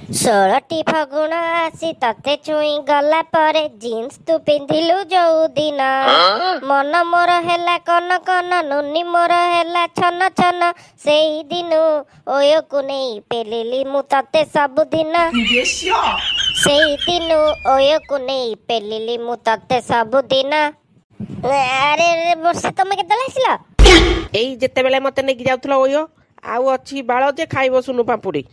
ଷୋଳଟି ଫଗୁଣ ଆସି ତତେ ଛୁଇଁ ଗଲା ପରେ ଜିନ୍ସ ତୁ ପିନ୍ଧିଲୁ ଯୋଉ ଦିନ ମନ ମୋର ହେଲା କନ କନ ନୁନି ମୋର ହେଲା ଛନ ଛନ ସେଇ ଦିନୁ ଓୟକୁ ନେଇ ପେଲିଲି ମୁଁ ତତେ ସବୁଦିନ ସେଇ ଦିନୁ ଓୟକୁ ନେଇ ପେଲିଲି ମୁଁ ତତେ ସବୁଦିନ। ଆରେ ବର୍ଷା ତମେ କେତେବେଳେ ଆସିଲ? ଏଇ ଯେତେବେଳେ ମତେ ନେଇକି ଯାଉଥିଲ ଓୟ ଆଉ ଅଛି ବାଳ ଯେ ଖାଇବ ସୁନୁ ପାମ୍ପୁଡି।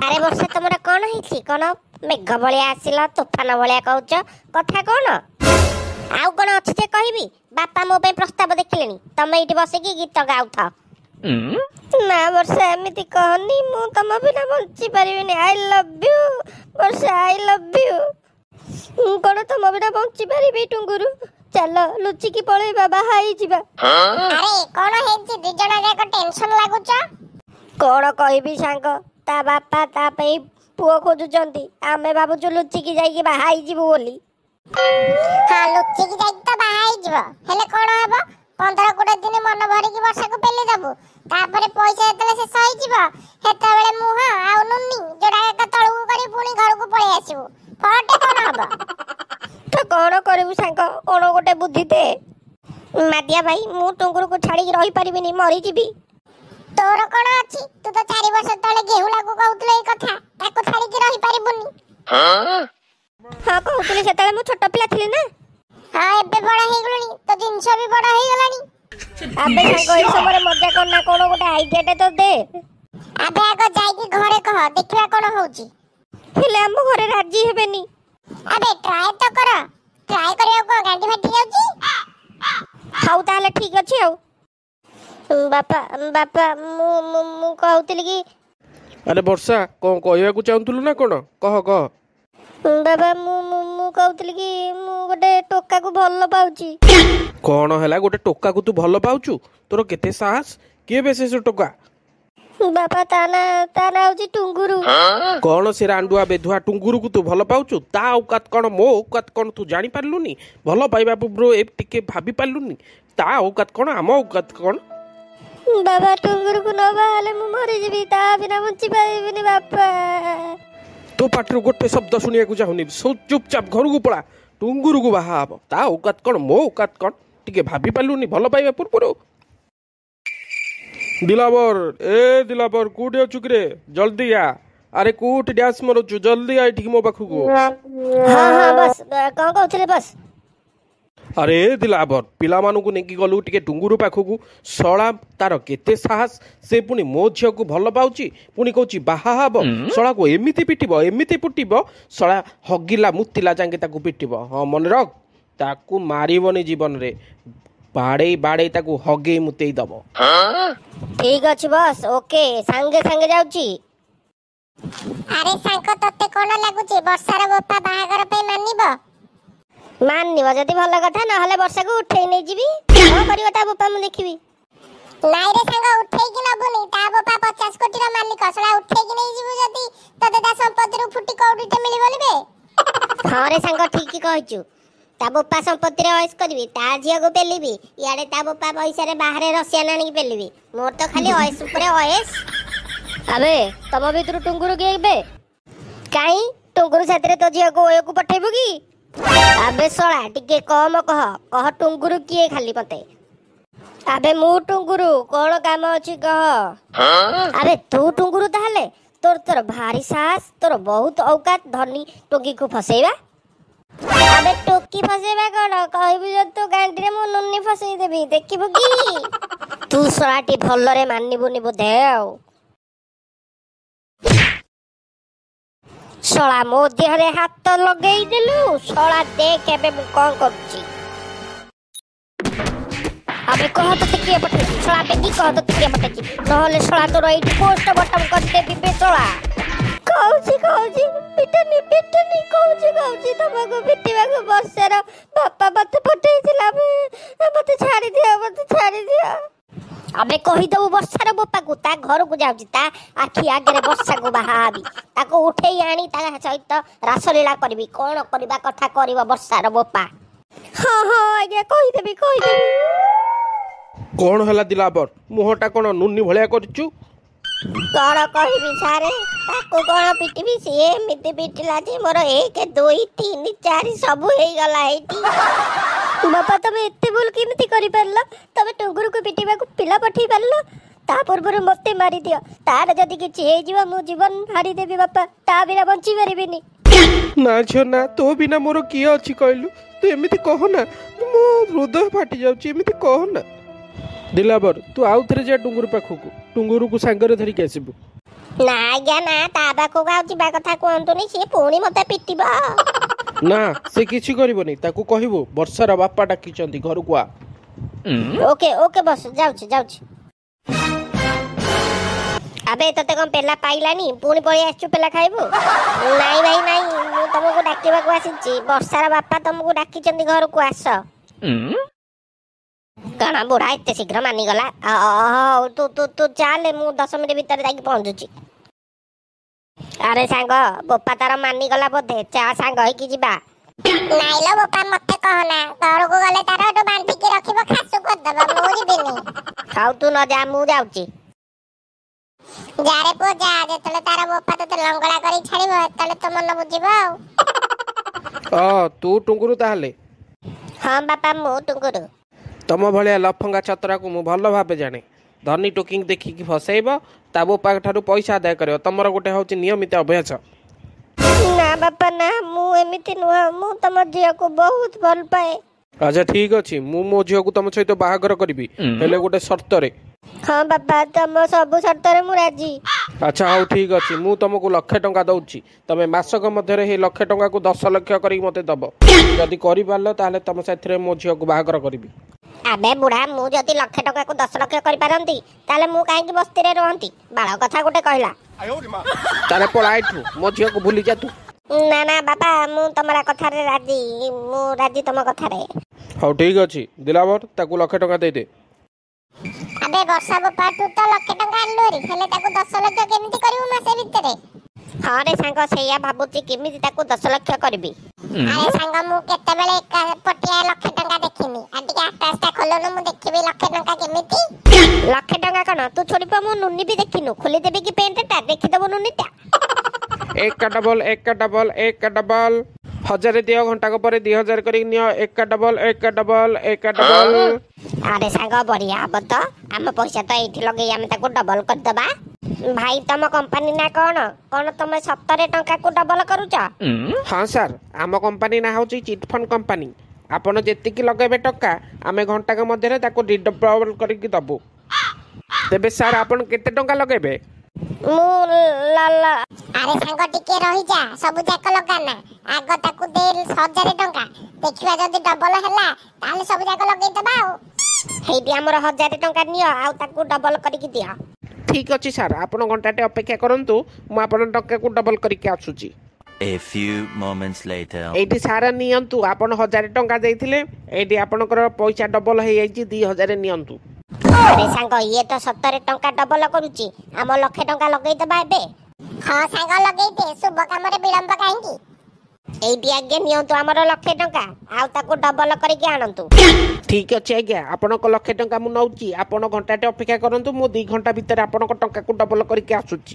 ଆରେ ବର୍ଷା ତମର କଣ ହେଇଛି? କଣ ମେଘ ଭଳିଆ ଆସିଲ ତୋଫାନ ଭଳିଆ କହୁଛ କଥା କଣ? ଆଉ କଣ ଅଛି ଯେ କହିବି? ବାପା ମୋ ପାଇଁ ପ୍ରସ୍ତାବ ଦେଖିଲେଣି, ତମେ ଏଇଠି ବସିକି ଗୀତ ଗାଉଥାଅ। ନା ବର୍ଷା ଏମିତି କହନି, ମୁଁ ତମ ବିନା ବଞ୍ଚି ପାରିବିନି। ଆଇ ଲଭ୍ ୟୁ ବର୍ଷା, ଆଇ ଲଭ୍ ୟୁ। ମୁଁ କଣ ତମ ବିନା ବଞ୍ଚି ପାରିବି? ଟୁଙ୍ଗୁରୁ ଚାଲ ଲୁଚିକି ପଳେଇବା, ବାହା ହେଇଯିବା। ଆରେ କଣ ହେଇଛି? ଦି ଜଣ ଯାକ ଟେନସନ ଲାଗୁଛ। କଣ କହିବି ସାଙ୍ଗ, ତା ବାପା ତା ପାଇଁ ପୁଅ ଖୋଜୁଛନ୍ତି, ଆମେ ଭାବୁଛୁ ଲୁଚିକି ଯାଇକି ବାହା ହେଇଯିବୁ ବୋଲି। ହଁ ଲୁଚିକି ଯାଇକି ତ ବାହା ହେଇଯିବ, ହେଲେ କଣ ହବ? 15-20 ଦିନ ମନ ଭରିକି ବର୍ଷାକୁ ପେଲି ଦବୁ, ତାପରେ ପଇସା ଯେତେବେଳେ ଶେଷ ହେଇଯିବ ସେତେବେଳେ ମୁହଁ ଆଉ ନୁନି ଯୋଡା ଏକ ତଳକୁ କରି ପୁଣି ଘରକୁ ପଳେଇ ଆସିବୁ। ଫଳଟେ କଣ ହବ? ତ କଣ କରିବୁ ସାଙ୍ଗ, କଣ ଗୋଟେ ବୁଦ୍ଧି ଦେ। ମାଦିଆ ଭାଇ, ମୁଁ ଟୁଙ୍ଗୁରୁକୁ ଛାଡିକି ରହିପାରିବିନି, ମରିଯିବି। ତୋର କଣ ଅଛି? ତୁ ତ 4 ବର୍ଷ ତଳେ ଗେହୁଲାକୁ କହୁଥିଲୁ ଏଇ କଥା, ତାକୁ ଛାଡିକି ରହିପାରିବୁନି। ହଁ କହୁଥିଲି, ସେତେବେଳେ ମୁଁ ଛୋଟ ପିଲା ଥିଲି ନା। ହଁ ଏବେ ବଡ ହେଇଗଲୁଣି, ତୋ ଜିନିଷ ବି ବଡ ହେଇଗଲାଣି। ଆବେ ସାଙ୍ଗ ଏଇ ସମୟରେ ମଜା କରନା, କଣ ଗୋଟେ ଆଇଡିଆଟେ ତ ଦେ। ଆବେ ଆଗ ଯାଇକି ଘରେ କହ, ଦେଖିବା କଣ ହଉଛି। ହେଲେ ଆମ ଘରେ ରାଜି ହେବେନି। ଆବେ ଟ୍ରାଏ ତ କର, ଟ୍ରାଏ କରିବାକୁ କଣ ଗାଣ୍ଡି ଫାଟି ଯାଉଛି? ହଉ ତାହେଲେ ଠିକ ଅଛି ଆଉ। ବାପା ବାପା ମୁଁ କହୁଥିଲି କି। ଆରେ ବର୍ଷା, କଣ କହିବାକୁ ଚାହୁଁଥିଲୁ ନା କଣ? କହ କହ। ବାବା ମୁଁ କହୁଥିଲି କି ମୁଁ ଗୋଟେ ଟୋକାକୁ ଭଲ ପାଉଛି। କଣ ହେଲା? ଗୋଟେ ଟୋକାକୁ ତୁ ଭଲ ପାଉଛୁ? ତୋର କେତେ ସାହସ! କିଏ ବେ ସେ ଟୋକା? ବାପା ତା ନା ହଉଛି ଟୁଙ୍ଗୁରୁ। କଣ ସେ ରାଣ୍ଡୁଆ ବେଧୁଆ ଟୁଙ୍ଗୁରୁକୁ ତୁ ଭଲ ପାଉଛୁ? ତା ଔକାତ କଣ ମୋ ଔକାତ କଣ ତୁ ଜାଣିପାରିଲୁନି? ଭଲ ପାଇବା ପୂର୍ବରୁ ଏ ଟିକେ ଭାବି ପାରିଲୁନି? ତା ଔକାତ କଣ ଆମ ଔକାତ କଣ? ବାବା ଟୁଙ୍ଗୁରୁକୁ ନ ବାହାହେଲେ ମୁଁ ମରିଯିବି, ତା ବିନା ବଞ୍ଚି ପାରିବିନି ବାପା। ତୋ ପାଟିରୁ ଗୋଟେ ଶବ୍ଦ ଶୁଣିବାକୁ ଚାହୁଁନି, ଚୁପଚାପ ଘରକୁ ପଳା। ଟୁଙ୍ଗୁରୁକୁ ବାହା ହବ, ତା ଔକାତ କଣ ମୋ ଔକାତ କଣ ଟିକେ ଭାବି ପାରିଲୁନି ଭଲ ପାଇବା ପୂର୍ବରୁ? ଦିଲାବର, ଏ ଦିଲାବର କୋଉଠି ଅଛୁ କିରେ? ଜଲ୍ଦି ଆ। ଆରେ କୋଉଠି ଡ୍ୟାନ୍ସ ମାରୁଛୁ? ଜଲ୍ଦି ଆ ଏଠିକି ମୋ ପାଖକୁ। ହଁ ବସ୍, କଣ କହୁଥିଲେ ବସ୍? ଆରେ ଦିଲାବର, ପିଲାମାନଙ୍କୁ ନେଇକି ଗଲୁ ଟିକେ ଟୁଙ୍ଗୁରୁ ପାଖକୁ, ଶଳା ତାର କେତେ ସାହସ! ସେ ପୁଣି ମୋ ଝିଅକୁ ଭଲ ପାଉଛି, ପୁଣି କହୁଛି ବାହା ହବ। ଶଳାକୁ ଏମିତି ପିଟିବ, ଏମିତି ପିଟିବ, ଶଳା ହଗିଲା ମୁତିଲା ଯାଙ୍କେ ତାକୁ ପିଟିବ। ହଁ ମନେ ରଖ, ତାକୁ ମାରିବନି ଜୀବନରେ, ବାଡେଇ ବାଡେଇ ତାକୁ ହଗେଇ ମୁତେଇ ଦବ। ଠିକ ଅଛି ବସ୍, ଓକେ, ସାଙ୍ଗେ ସାଙ୍ଗେ ଯାଉଛି। ଆରେ ସାଙ୍ଗ, ତତେ କଣ ଲାଗୁଛି ବର୍ଷାର ବୋପା ବାହାଘର ପାଇଁ ମାନିବ? ମାନିବ ଯଦି ଭଲ କଥା, ନହେଲେ ବର୍ଷାକୁ ଉଠେଇ ନେଇଯିବି। କଣ କରିବ ତା ବୋପା ମୁଁ ଦେଖିବି। ନାଇଁ ରେ ସାଙ୍ଗ, ଉଠେଇକି ନବୁନି, ତା ବୋପା 50 କୋଟିର ମାଲିକ। ଶଳା ଉଠେଇକି ନେଇଯିବୁ ଯଦି ତତେ ତା ସମ୍ପତ୍ତିରୁ ଫୁଟି କଉଡ଼ିଟେ ମିଳିବନି ବେ। ହଁ ରେ ସାଙ୍ଗ ଠିକ କହିଛୁ, ତା ବୋପା ସମ୍ପତ୍ତିରେ ଅଏସ୍ କରିବି, ତା ଝିଅକୁ ପେଲିବି, ଇଆଡେ ତା ବୋପା ପଇସାରେ ବାହାରେ ରସିଆନ ଆଣିକି ପେଲିବି। ମୋର ତ ଖାଲି ଅଏସ୍ ଉପରେ ଅଏସ୍। ଆବେ ତମ ଭିତରୁ ଟୁଙ୍ଗୁରୁ କିଏ ବେ? କାଇଁ ଟୁଙ୍ଗୁରୁ ସାଥିରେ ତୋ ଝିଅକୁ ଓୟକୁ ପଠେଇବୁ କି? ଆବେ ଶଳା ଟିକେ କମ କହ, କହ ଟୁଙ୍ଗୁରୁ କିଏ ଖାଲି ମତେ। ଆବେ ମୁଁ ଟୁଙ୍ଗୁରୁ, କଣ କାମ ଅଛି କହ। ଆରେ ତୁ ଟୁଙ୍ଗୁରୁ ତାହେଲେ? ତୋର ଭାରି ସାହସ, ତୋର ବହୁତ ଔକାତ ଧନୀ ଟୋକିକୁ ଫସେଇବା। ଆବେ ଟୋକି ଫସେଇବା କଣ, କହିବୁ ଯଦି ତୋ ଗାଣ୍ଡିରେ ମୁଁ ନୁନି ଫସେଇ ଦେବି, ଦେଖିବୁ କି? ତୁ ଶଳାଟି ଭଲରେ ମାନିବୁନି ବୋଧେ ଆଉ। ଶଳା ମୋ ଦେହରେ ହାତ ଲଗେଇ ଦେଲୁ, ଶଳା ଦେଖ ଏବେ ମୁଁ କଣ କରୁଛି। ଆବେ କହ ତତେ କିଏ ପଠେଇଛି? ଶଳା ବେଗି କହ ତତେ କିଏ ପଠେଇଛି, ନହେଲେ ଶଳା ତୋର ଏଇଠି ପୋଷ୍ଟ ବଟମ କରିଦେବି ବେ ଶଳା। କହୁଛି ପିଟନି, କହୁଛି ତମକୁ ପିଟିବାକୁ ବର୍ଷାର ବାପା ମତେ ପଠେଇଥିଲା, ମତେ ଛାଡ଼ିଦିଅ। ଆବେ କହିଦବୁ ବର୍ଷାର ବୋପାକୁ, ତା ଘରକୁ ଯାଉଛି, ତା ଆଖି ଆଗରେ ବର୍ଷାକୁ ବାହା ହେବି, ତାକୁ ଉଠେଇ ଆଣି ତା ସହିତ ରାସଲୀଳା କରିବି। କଣ କରିବା କଥା କରିବ ବର୍ଷାର ବୋପା। ହଁ ଆଜ୍ଞା କହିଦେବି। କଣ ହେଲା ଦିଲାବର, ମୁହଁଟା କଣ ନୁନି ଭଳିଆ କରିଛୁ? କଣ କହିବି ସାରେ ତାକୁ କଣ ପିଟିବି ସିଏ ଏମିତି ପିଟିଲା ଯେ ମୋର 1 2 3 4 ସବୁ ହେଇଗଲା ଏଇଠି। ବାପା ତମେ ଏତେ ଭୁଲ କେମିତି କରିପାରିଲ? ତମେ ଟୁଙ୍ଗୁରୁକୁ ପିଟିବାକୁ ପିଲା ପଠେଇ ପାରିଲ? ତା ପୂର୍ବରୁ ମତେ ମାରିଦିଅ, ତାର ଯଦି କିଛି ହେଇଯିବ ମୁଁ ଜୀବନ ହାରିଦେବି ବାପା, ତା ବିନା ବଞ୍ଚି ପାରିବିନି। ନା ଝିଅ ନା, ତୋ ବିନା ମୋର କିଏ ଅଛି କହିଲୁ? ତୁ ଏମିତି କହନା, ମୋ ହୃଦୟ ଫାଟି ଯାଉଛି, ଏମିତି କହନା। ଦିଲାବର ତୁ ଆଉ ଥରେ ଯା ଟୁଙ୍ଗୁରୁ ପାଖକୁ, ଟୁଙ୍ଗୁରୁକୁ ସାଙ୍ଗରେ ଧରିକି ଆସିବୁ। ନା ଆଜ୍ଞା ନା, ତା ପାଖକୁ ଆଉ ଯିବା କଥା କୁହନ୍ତୁନି, ସିଏ ପୁଣି ମତେ ପିଟିବ। ନା ସେ କିଛି କରିବନି, ତାକୁ କହିବୁ ବର୍ଷାର ବାପା ଡାକିଛନ୍ତି ଘରକୁ ଆ। ଓକେ ଓକେ ବସ, ଯାଉଛି ଯାଉଛି। ଆବେ ତତେ କଣ ପେଲା ପାଇଲାନି? ପୁଣି ପଳେଇ ଆସିଛୁ ପେଲା ଖାଇବୁ? ନାଇଁ ଭାଇ ନାଇଁ, ମୁଁ ତମକୁ ଡାକିବାକୁ ଆସିଛି, ବର୍ଷାର ବାପା ତମକୁ ଡାକିଛନ୍ତି ଘରକୁ ଆସ। କଣ ବୁଢା ଏତେ ଶୀଘ୍ର ମାନିଗଲା? ହଉ ତୁ ତୁ ତୁ ଚାଲେ, ମୁଁ 10 ମିନିଟ୍ ଭିତରେ ଯାଇକି ପହଞ୍ଚୁଛି। ଆରେ ସାଙ୍ଗ ବୋପା ତାର ମାନିଗଲା ବୋଧେ, ଚା ସାଙ୍ଗ ହେଇକି ଯିବା। ନାଇଲୋ ବୋପା ମତେ କହନା, ଘରକୁ ଗଲେ ତାର ଏଠୁ ବାନ୍ଧିକି ରଖିବ, ଖାସୁ କରିଦବ, ମୁଁ ଯିବିନି। ହଉ ତୁ ନ ଯା, ମୁଁ ଯାଉଛି। ଯାରେ ପୁଅ ଯା, ଯେତେବେଳେ ତାର ବୋପା ତତେ ଲଙ୍ଗଳା କରି ଛାଡିବ ସେତେବେଳେ ତୋ ମନ ବୁଝିବ ଆଉ। ତୁ ଟୁଙ୍ଗୁରୁ ତାହେଲେ? ହଁ ବାପା ମୁଁ ଟୁଙ୍ଗୁରୁ। ତମ ଭଳିଆ ଲଫଙ୍ଗା ଛତରାକୁ ମୁଁ ଭଲ ଭାବେ ଜାଣେ। ଧନୀ ଟୋକିଙ୍କି ଦେଖିକି ଫସେଇବ, ତା ବୋପା ଠାରୁ ପଇସା ଆଦାୟ କରିବ, ତମର ଗୋଟେ ହଉଛି ନିୟମିତ ଅଭ୍ୟାସ। ନା ବାପା ନା, ମୁଁ ଏମିତି ନୁହଁ, ମୁଁ ତମ ଝିଅକୁ ବହୁତ ଭଲ ପାଏ। ଆଚ୍ଛା ଠିକ ଅଛି, ମୁଁ ମୋ ଝିଅକୁ ତମ ସହିତ ବାହାଘର କରିବି, ହେଲେ ଗୋଟେ ସର୍ତ୍ତରେ। ହଁ ବାପା ତମ ସବୁ ସର୍ତ୍ତରେ ମୁଁ ରାଜି। ଆଚ୍ଛା ହଉ ଠିକ ଅଛି, ମୁଁ ତମକୁ 1,00,000 ଟଙ୍କା ଦଉଛି, ତମେ ମାସକ ମଧ୍ୟରେ ଏହି 1,00,000 ଟଙ୍କାକୁ 10 ଲକ୍ଷ କରିକି ମତେ ଦବ। ଯଦି କରିପାରିଲ ତାହେଲେ ତମ ସାଥିରେ ମୋ ଝିଅକୁ ବାହାଘର କରିବି। ଆବେ ବୁଢା, ମୁଁ ଯଦି 1,00,000 ଟଙ୍କାକୁ 10 ଲକ୍ଷ କରିପାରନ୍ତି ତାହେଲେ ମୁଁ କାହିଁକି ବସ୍ତିରେ ରୁହନ୍ତି? ବାଳ କଥା ଗୋଟେ କହିଲା। ତାହେଲେ ପଳା ଏଠୁ, ମୋ ଝିଅକୁ ଭୁଲି ଯା ତୁ। ନା ନା ବାପା, ମୁଁ ତମର କଥାରେ ରାଜି, ମୁଁ ରାଜି ତମ କଥାରେ। ହଉ ଠିକ ଅଛି, ଦିଲାବର ତାକୁ 1,00,000 ଟଙ୍କା ଦେଇଦେ। ଆବେ ବର୍ଷା ବୋପା ତୁ ତ 1,00,000 ଟଙ୍କା ଆଣିଲୁରି, ହେଲେ ତାକୁ 10 ଲକ୍ଷ କେମିତି କରିବୁ ମାସେ ଭିତରେ? ହଁ ରେ ସାଙ୍ଗ, ସେଇଆ ଭାବୁଛି କେମିତି ତାକୁ 10 ଲକ୍ଷ କରିବି। ଆରେ ସାଙ୍ଗ ମୁଁ କେତେବେଳେ ଏକା ପଟିଆ 1,00,000 ଟଙ୍କା ଦେଖିନି, ଆଉ ଟିକେ ଆକାଶଟା ଖୋଲୁନୁ ମୁଁ ଦେଖିବି 1,00,000 ଟଙ୍କା କେମିତି। 1,00,000 ଟଙ୍କା କଣ ତୁ ଛୋଡ଼ିପ, ମୁଁ ନୁନି ବି ଦେଖିନୁ, ଖୋଲିଦେବି କି ପେଣ୍ଟଟା, ଦେଖିଦବୁ ନୁନିଟା। 1 ଡବଲ 1 ଡବଲ 1 ଡବଲ 1000 ଦିଅ, ଘଣ୍ଟାକ ପରେ 2,000 କରିକି ନିଅ। 1 ଡବଲ 1 ଡବଲ 1 ଡବଲ। ଆରେ ସାଙ୍ଗ ବଢିଆ ହବ ତ, ଆମ ପଇସା ତ ଏଇଠି ଲଗେଇ ଆମେ ତାକୁ ଡବଲ କରିଦବା। ଭାଇ ତମ କମ୍ପାନୀ ନା କଣ? କଣ ତମେ 70 ଟଙ୍କାକୁ ଡବଲ କରୁଛ? ହଁ ସାର୍, ଆମ କମ୍ପାନୀ ନାଁ ହେଉଛି ଚିଟଫଣ୍ଡ କମ୍ପାନୀ। ଆପଣ ଯେତିକି ଲଗାଇବେ ଟଙ୍କା, ଆମେ ଘଣ୍ଟାକ ମଧ୍ୟରେ ତାକୁ ଡବଲ କରିକି ଦେବୁ। ତେବେ ସାର୍ ଆପଣ କେତେ ଟଙ୍କା ଲଗାଇବେ? ଆରେ ସାଙ୍ଗ ଟିକେ ରହିଯା, ସବୁ ଯାକ ଲଗାନା, ଆଗ ତାକୁ ଦେ 1,000 ଟଙ୍କା, ଦେଖିବା ଯଦି ଡବଲ ହେଲା ତାହେଲେ ସବୁ ଯାକ ଲଗେଇଦବା ଆଉ। ହେଇଟି ଆମର 1,000 ଟଙ୍କା ନିଅ, ଆଉ ତାକୁ ଡବଲ କରିକି ଦିଅ। ଠିକ ଅଛି ସାର୍, ଆପଣ ଘଣ୍ଟାଟେ ଅପେକ୍ଷା କରନ୍ତୁ, ମୁଁ ଆପଣଙ୍କ ଟଙ୍କାକୁ ଡବଲ କରିକି ଆସୁଛି। A few moments later. ଏଇଠି ସାର୍ ନିଅନ୍ତୁ, ଆପଣ 1,000 ଟଙ୍କା ଦେଇଥିଲେ, ଏଇଠି ଆପଣଙ୍କର ପଇସା ଡବଲ ହେଇଯାଇଛି, 2,000 ନିଅନ୍ତୁ। ଆରେ ସାଙ୍ଗ ଇଏ ତ 70 ଟଙ୍କା ଡବଲ କରୁଛି, ଆମ 1,00,000 ଟଙ୍କା ଲଗେଇଦବା ଏବେ। ହଁ ସାଙ୍ଗ ଲଗେଇଦେ, ଶୁଭ କାମରେ ବିଳମ୍ବ କାହିଁକି। ଏଇଠି ଆଜ୍ଞା ନିଅନ୍ତୁ ଆମର 1,00,000 ଟଙ୍କା, ଆଉ ତାକୁ ଡବଲ କରିକି ଆଣନ୍ତୁ। ଠିକ ଅଛି ଆଜ୍ଞା, ଆପଣଙ୍କ 1,00,000 ଟଙ୍କା ମୁଁ ନେଉଛି, ଆପଣ ଘଣ୍ଟାଟେ ଅପେକ୍ଷା କରନ୍ତୁ, ମୁଁ 2 ଘଣ୍ଟା ଭିତରେ ଆପଣଙ୍କ ଟଙ୍କାକୁ ଡବଲ କରିକି ଆସୁଛି।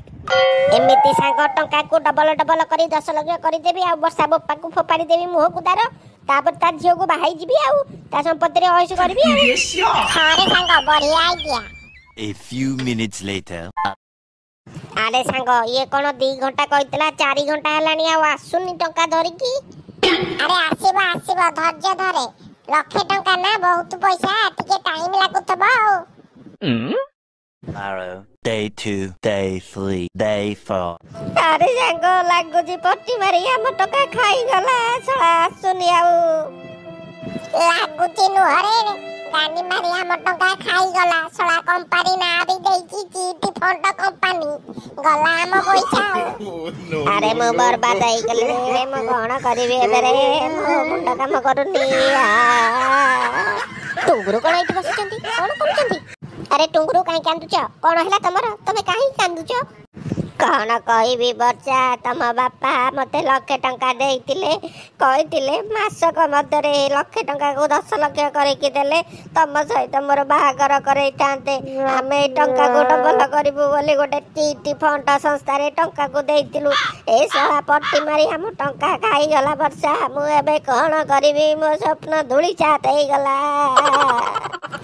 ଏମିତି ସାଙ୍ଗ ଟଙ୍କାକୁ ଡବଲ ଡବଲ କରି 10 ଲକ୍ଷ କରିଦେବି, ଆଉ ବର୍ଷା ବୋପାକୁ ଫୋପାଡ଼ି ଦେବି ମୁହଁକୁ ତାର, ତାପରେ ତା ଝିଅକୁ ବାହାଇ ଯିବି, ଆଉ ତା ସମ୍ପତ୍ତିରେ ଅୟସ କରିବି ଆଉ। ହଁ ରେ ସାଙ୍ଗ ବଢିଆ idea. A few minutes later. ଆରେ ସାଙ୍ଗ ଇଏ କଣ 2 ଘଣ୍ଟା କହିଥିଲା, 4 ଘଣ୍ଟା ହେଲାଣି ଆଉ ଆସୁନି ଟଙ୍କା ଧରିକି। ଆରେ ଆସିବ ଆସିବ, ଧୈର୍ଯ୍ୟ ଧରେ, 1,00,000 ଟଙ୍କା ନା ବହୁତ ପଇସା, ଟିକେ ଟାଇମ ଲାଗୁଥିବ ଆଉ। Tomorrow. Day 2, day 3, day 4. ଆରେ ସାଙ୍ଗ ଲାଗୁଛି ପଟି ମାରି ଆମ ଟଙ୍କା ଖାଇଗଲା, ଶଳା ଆସୁନି ଆଉ। ଲାଗୁଛି ନୁହରେ, ଗାନି ମାରି ଆମ ଟଙ୍କା ଖାଇଗଲା, ଶଳା କମ୍ପାନୀ ନାଁ ବି ଦେଇଛି ଚିଟ ଫଣ୍ଡ କମ୍ପାନୀ, ଗଲା ଆମ ପଇସା ଆଉ। ଆରେ ମୁଁ ବର୍ବାଦ ହେଇଗଲି, ମୁଁ କଣ କରିବି ଏବେ ରେ, ମୋ ମୁଣ୍ଡ କାମ କରୁନି। ଟୁଙ୍ଗୁରୁ କଣ ଏଇଠି ବସିଛନ୍ତି, କଣ କରୁଛନ୍ତି? ଆରେ ଟୁଙ୍ଗୁରୁ କାହିଁ କାନ୍ଦୁଛ, କଣ ହେଲା ତମର, ତମେ କାହିଁ କାନ୍ଦୁଛ? କଣ କହିବି ବର୍ଷା, ତମ ବାପା ମତେ 1,00,000 ଟଙ୍କା ଦେଇଥିଲେ, କହିଥିଲେ ମାସକ ମଧ୍ୟରେ 1,00,000 ଟଙ୍କାକୁ 10 ଲକ୍ଷ କରିକି ଦେଲେ ତମ ସହିତ ମୋର ବାହାଘର କରେଇଥାନ୍ତେ। ଆମେ ଏ ଟଙ୍କାକୁ ଡବଲ କରିବୁ ବୋଲି ଗୋଟେ ଚିଟ୍ ଫଣ୍ଡ ସଂସ୍ଥାରେ ଟଙ୍କାକୁ ଦେଇଥିଲୁ। ଏ ଶଳା ପଟି ମାରି ଆମ ଟଙ୍କା ଖାଇଗଲା ବର୍ଷା। ମୁଁ ଏବେ କଣ କରିବି? ମୋ ସ୍ୱପ୍ନ ଧୂଳିସାତ ହେଇଗଲା।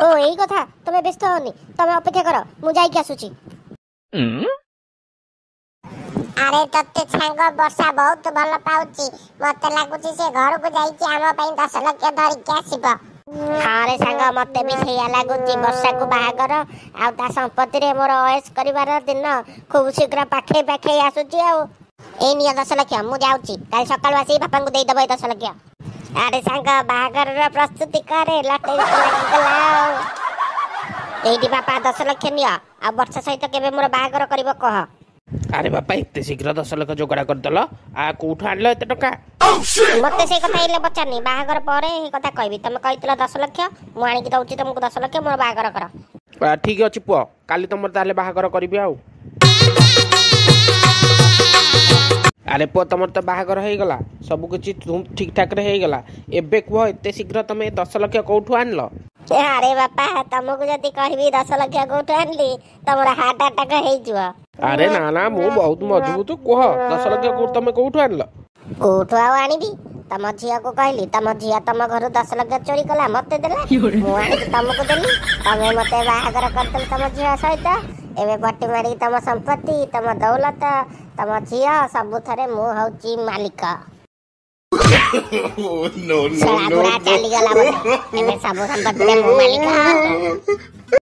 ଓ ଏଇ କଥା, ତମେ ବ୍ୟସ୍ତ ହନି, ତମେ ଅପେକ୍ଷା କର, ମୁଁ ଯାଇକି ଆସୁଛି। ଆରେ ତତେ ସାଙ୍ଗ ବର୍ଷା ବହୁତ ଭଲ ପାଉଛି। ମତେ ଲାଗୁଛି ସେ ଘରକୁ ଯାଇଛି ଆମ ପାଇଁ 10 ଲକ୍ଷ ଧରିକି ଆସିବ। ହଁ ରେ ସାଙ୍ଗ, ମତେ ବି ସେଇଆ ଲାଗୁଛି। ବର୍ଷାକୁ ବାହାଘର ଆଉ ତା ସମ୍ପତ୍ତିରେ ମୋର ଅଏସ୍ କରିବାର ଦିନ ଖୁବ ଶୀଘ୍ର ପାଖେଇ ପାଖେଇ ଆସୁଛି। ଆଉ ଏଇ ନିଅ 10 ଲକ୍ଷ, ମୁଁ ଯାଉଛି। କାଲି ସକାଳୁ ଆସିକି ବାପାଙ୍କୁ ଦେଇଦବ ଏଇ 10 ଲକ୍ଷ। ଆରେ ସାଙ୍ଗ, ବାହାଘରର ପ୍ରସ୍ତୁତି କରେ, ଲଟେରୀ ତ ଲାଗିଗଲା। ଆଉ ଏଇଠି ବାପା 10 ଲକ୍ଷ ନିଅ। ଆଉ ବର୍ଷା ସହିତ କେବେ ମୋର ବାହାଘର କରିବ କହ? ଆରେ ବାପା, ଏତେ ଶୀଘ୍ର 10 ଲକ୍ଷ ଯୋଗାଡ଼ କରିଦେଲ? କୋଉଠୁ ଆଣିଲ ଏତେ ଟଙ୍କା? ମତେ ସେଇ କଥା ହେଲେ ପଚାରନି, ବାହାଘର ପରେ ଏଇ କଥା କହିବି। ତମେ କହିଥିଲ 10 ଲକ୍ଷ, ମୁଁ ଆଣିକି ଦଉଛି ତମକୁ 10 ଲକ୍ଷ, ମୋର ବାହାଘର କର। ଠିକ ଅଛି ପୁଅ, କାଲି ତମର ତାହେଲେ ବାହାଘର କରିବି। ଆଉ ଆରେ ପୁଅ, ତମର ତ ବାହାଘର ହେଇଗଲା, ସବୁ କିଛି ଠିକ ଠାକରେ ହେଇଗଲା। ଏବେ କୁହ, ଏତେ ଶୀଘ୍ର ତମେ 10 ଲକ୍ଷ କୋଉଠୁ ଆଣିଲ? ଆରେ ବାପା, ତମକୁ ଯଦି କହିବି 10 ଲକ୍ଷ କୋଉଠୁ ଆଣିଲି, ତମର ହାର୍ଟ ଆଟାକ ହେଇଯିବ। ଆରେ ନା ନା, ମୁଁ ବହୁତ ମଜବୁତ। କୁହ, 10 ଲକ୍ଷ ତମେ କୋଉଠୁ ଆଣିଲ? କୋଉଠୁ ଆଉ ଆଣିବି? ତମ ଝିଅକୁ କହିଲି, ତମ ଝିଅ ତମ ଘରୁ 10 ଲକ୍ଷ ଚୋରି କଲା, ମତେ ଦେଲା, ମୁଁ ଆଣିକି ତମକୁ ଦେଲି। ତମେ ମତେ ବାହାଘର କରିଦେଲ ତମ ଝିଅ ସହିତ। ଏବେ ପଟି ମାରିକି ତମ ସମ୍ପତ୍ତି, ତମ ଦୌଲତ, ତମ ଝିଅ ସବୁଥରେ ମୁଁ ହଉଛି ମାଲିକ। ଶଳା ବୁଢା ଚାଲିଗଲା ବୋଧେ, ଏବେ ସବୁ ସମ୍ପତ୍ତିରେ ମୁଁ ମାଲିକ।